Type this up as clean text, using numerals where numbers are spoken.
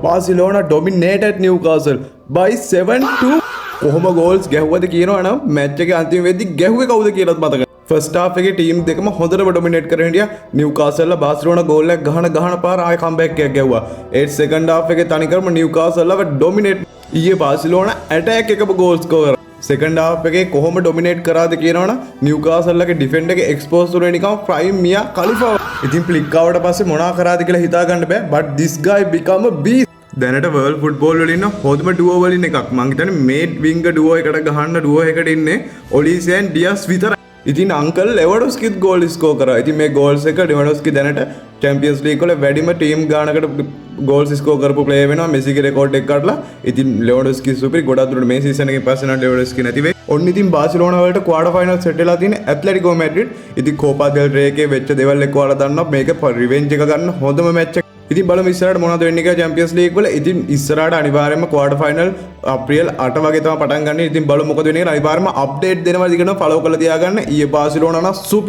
Barcelona dominated Newcastle by 7-2. කොහොම goals ගැහුවද කියනවනම් match එකේ අන්තිම වෙද්දි ගැහුවේ කවුද කියලාත් මතක නැහැ. ෆස්ට් හාෆ් එකේ ටීම් දෙකම හොඳටම ඩොමිනේට් කරගෙන හිටියා. නිව්කාසල්ලා බාර්සිලෝනා ගෝල් එකක් ගහන පාර ආයෙ කම්බැක් එකක් ගැහුවා. ඒත් සෙකන්ඩ් හාෆ් එකේ තනිකරම නිව්කාසල්ලාව ඩොමිනේට් ඊයේ බාර්සිලෝනා ඇටැක් එකම ගෝල් ස්කෝර් කරා. සෙකන්ඩ් හාෆ් එකේ කොහොම ඩොමිනේට් කරාද කියනවනම් නිව්කාසල්ලාගේ ඩිෆෙන්ඩර් එක එක්ස්පෝස් වුණේ නිකන් ප්‍රයිම් මියා කලිෆා. ඉතින් ෆ්ලික් ආවට පස්සේ මොනා කරාද කියලා හිතා ගන්න බෑ. but this guy become a beast. දැනට වර්ල්ඩ් ෆුට්බෝල් වල ඉන්න හොඳම ඩුවෝ වලින් එකක්. මං හිතන්නේ මේ විංග ඩුවෝ එකට ගහන්න ඩුවෝ එකට ඉන්නේ ඔලිසෙන් ඩියස් විතරයි. ඉතින් අංකල් ලෙවඩොස්කිත් ගෝල් ස්කෝර් කරා. ඉතින් මේ ගෝල්ස් එක ලෙවඩොස්කි දැනට චැම්පියන්ස් ලීග් වල වැඩිම ටීම් ගානකට ගෝල්ස් ස්කෝර් කරපු ප්ලේයර් වෙනවා. මෙසිගේ රෙකෝඩ් එක කඩලා. ඉතින් ලෙවඩොස්කි සුපිරි ගොඩක් දුරට මේ සීසන් එකේ පස්සේ නම් ලෙවඩොස්කි නැති වෙයි. ඔන්න ඉතින් බාර්සිලෝනා වලට ක්වාටර් ෆයිනල් සෙට් වෙලා තියෙන ඇට්ලටිකෝ මැඩ්‍රිඩ්. ඉතින් කෝපා දෙල් රේ එකේ වෙච්ච දේවල් එක්ක ඔයාලා දන්නවා මේක රිවෙන්ජ් එක ගන්න හොඳම මැච් එක. ඉතින් බලමු ඉස්සරහට මොනවද වෙන්නේ කියලා චැම්පියන්ස් ලීග් වල. ඉතින් ඉස්සරහට අනිවාර්යයෙන්ම ක්වාටර් ෆයිනල් අප්‍රේල් 8 වගේ තමයි පටන් ගන්න. ඉතින් බලමු මොකද වෙන්නේ කියලා. අනිවාර්යයෙන්ම අප්ඩේට් දෙනවා. ඉතින් ෆලෝ කරලා තියාගන්න. ඊයේ බාර්සිලෝනා නම් සුපිරි